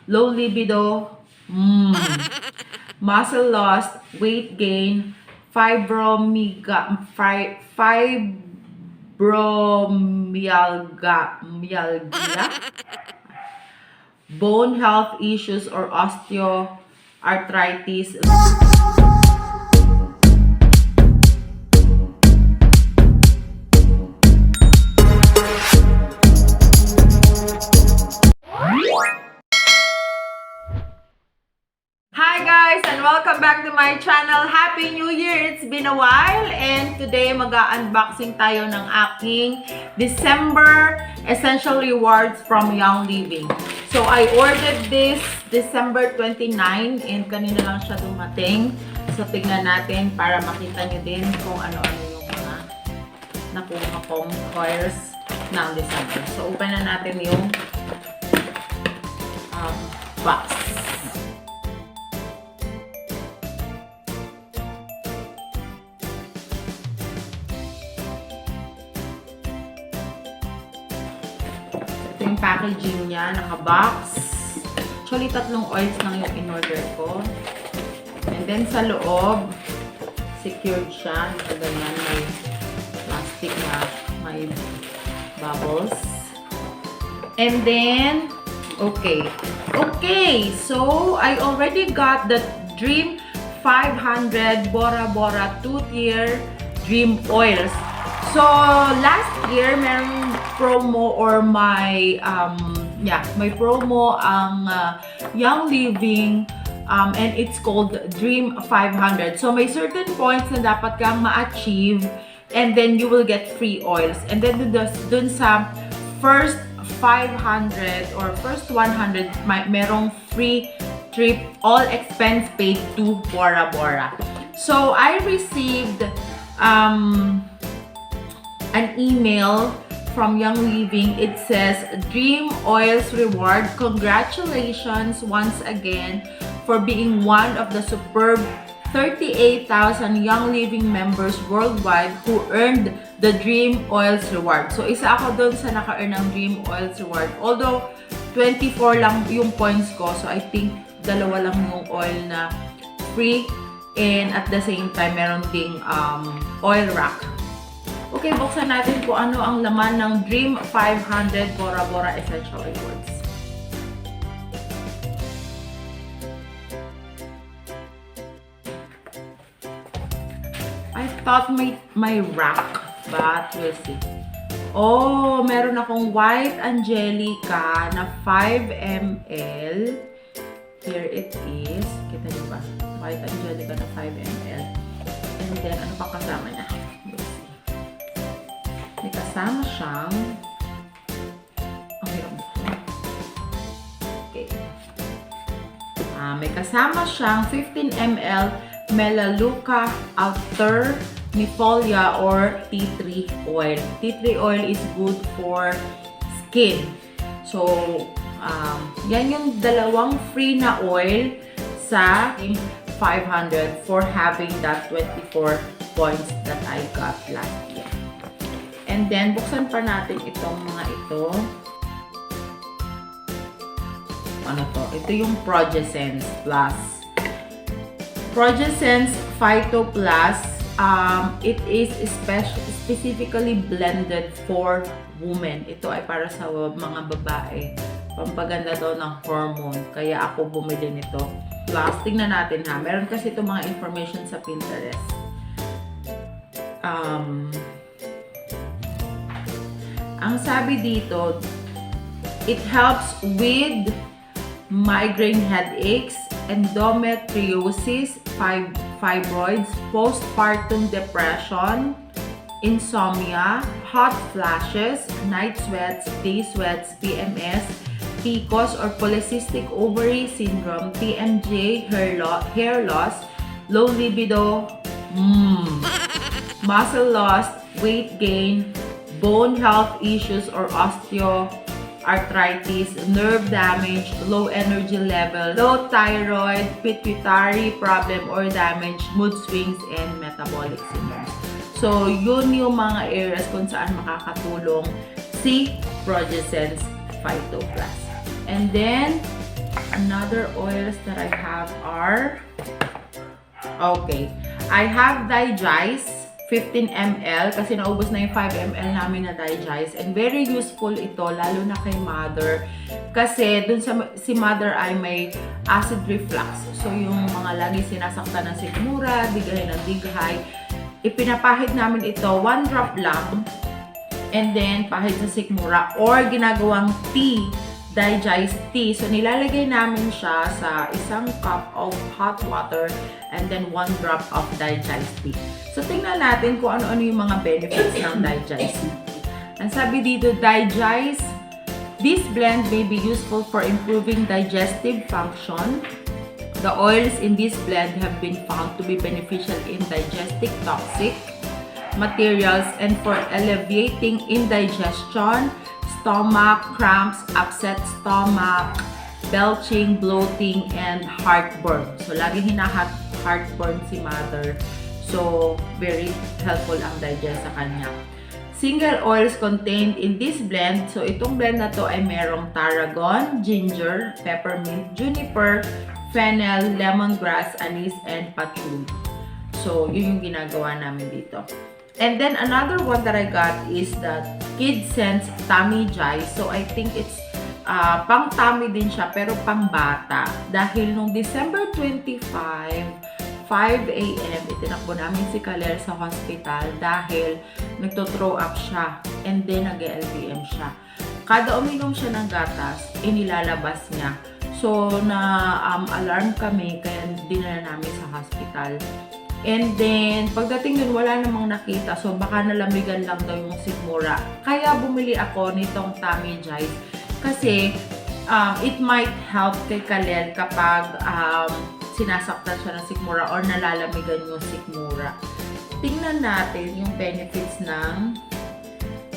low libido, muscle loss, weight gain, fibromyalgia, bone health issues or osteoarthritis. Hi guys, and welcome back to my channel. Happy New Year! It's been a while, and today mag-unboxing tayo ng aking December Essential Rewards from Young Living. So I ordered this December 29 and kanina lang siya dumating. So tignan natin para makita nyo din kung ano-ano yung mga nakuha kong coils ng December. So open na natin yung box. Yung packaging niya, naka-box. Actually, 3 oils lang yung in-order ko. And then, sa loob, secured siya. Ito ganyan, may plastic na may bubbles. And then, okay. So, I already got the Dream 500 Bora Bora 2-tier Dream Oils. So, last year, merong promo or my promo ang Young Living and it's called Dream 500. So, may certain points na dapat kang ma-achieve and then you will get free oils. And then dun sa first 500 or first 100, merong free trip, all expense paid to Bora Bora. So, I received an email from Young Living. It says, Dream Oils Reward, congratulations once again for being one of the superb 38,000 Young Living members worldwide who earned the Dream Oils Reward. So, isa ako dun sa naka-earn ng Dream Oils Reward. Although, 24 lang yung points ko. So, I think dalawa lang yung oil na free. And at the same time, meron ding oil rack. Okay, buksan natin kung ano ang laman ng Dream 500 Bora Bora Essential Rewards. I thought may rack, but we'll see. Oh, meron akong White Angelica na 5 ml. Here it is. Kita niyo ba? White Angelica na 5 ml. And then, ano pa kasama niya? May kasama siyang may kasama siyang 15 ml Melaleuca alternifolia or tea tree oil. Tea tree oil is good for skin. So, yan yung dalawang free na oil sa 500 for having that 24 points that I got last year. And then, buksan pa natin itong mga ito. Ano to? Ito yung Progessence Plus. Progessence Phyto Plus. It is specifically blended for women. Ito ay para sa mga babae. Pampaganda daw ng hormone. Kaya ako bumili nito. Plus, tingnan natin ha. Meron kasi ito mga information sa Pinterest. Ang sabi dito, it helps with migraine headaches, endometriosis, fibroids, postpartum depression, insomnia, hot flashes, night sweats, day sweats, PMS, PCOS or polycystic ovary syndrome, TMJ, hair loss, low libido, muscle loss, weight gain, bone health issues or osteoarthritis, nerve damage, low energy level, low thyroid, pituitary problem or damage, mood swings, and metabolic syndromes. So, yun yung mga areas kung saan makakatulong si Progessence Phyto Plus. And then, Another oils that I have are, okay, I have Digize 15 ml kasi naubos na yung 5 ml namin na Digize, and very useful ito lalo na kay mother kasi dun sa si mother ay may acid reflux, so yung mga lagi sinasaktan ng sikmura, digay ng dighay, ipinapahid namin ito 1 drop lang, and then pahid sa sikmura or ginagawang tea, Digize tea. So, nilalagay namin siya sa isang cup of hot water and then 1 drop of Digize tea. So, tingnan natin kung ano-ano yung mga benefits ng Digize tea. Ang sabi dito, Digize, this blend may be useful for improving digestive function. The oils in this blend have been found to be beneficial in digesting toxic materials and for alleviating indigestion, stomach, cramps, upset stomach, belching, bloating, and heartburn. So, lagi heartburn si mother. So, very helpful ang digest sa kanya. Single oils contained in this blend. So, itong blend na to ay merong tarragon, ginger, peppermint, juniper, fennel, lemongrass, anise, and patchouli. So, yun yung ginagawa namin dito. And then, another one that I got is the Kids-Sense Tummygize. So, I think it's pang-tummy din siya, pero pang-bata. Dahil nung December 25, 5 a.m., itinakbo namin si Kaler sa hospital dahil nagto-throw up siya. And then, nag-LVM siya. Kada uminom siya ng gatas, inilalabas niya. So, na-alarm kami, kaya dinala namin sa hospital. And then, pagdating dun, wala namang nakita. So, baka nalamigan lang daw yung sikmura. Kaya bumili ako nitong Tummygize. Kasi, it might help kay Kalel kapag sinasaktan siya ng sikmura or nalalamigan yung sikmura. Tingnan natin yung benefits ng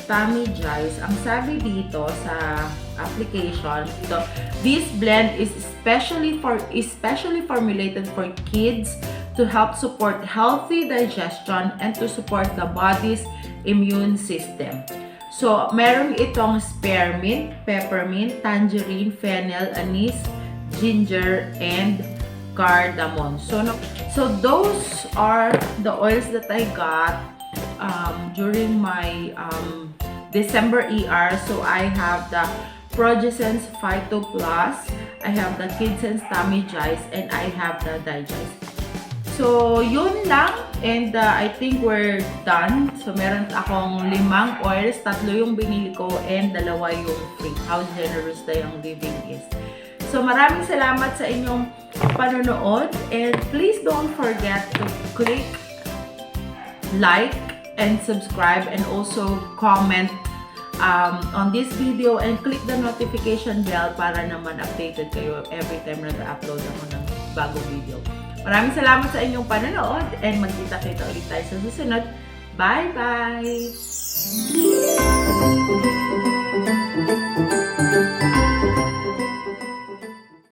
Tummygize. Ang sabi dito sa application, ito, this blend is especially formulated for kids to help support healthy digestion and to support the body's immune system. So, meron itong spearmint, peppermint, tangerine, fennel, anise, ginger, and cardamom. So those are the oils that I got during my December ER. So, I have the Progessence Phyto Plus, I have the Kids-Sense Tummygize, and I have the Digize. So, yun lang. And I think we're done. So, meron akong 5 oils. 3 yung binili ko and 2 yung free. How generous na yung living is. So, maraming salamat sa inyong panonood. And please don't forget to click like and subscribe and also comment on this video and click the notification bell para naman updated kayo every time na upload ako ng bagong video. Maraming salamat sa inyong panonood and magkita-kita ulit tayo sa susunod. Bye-bye!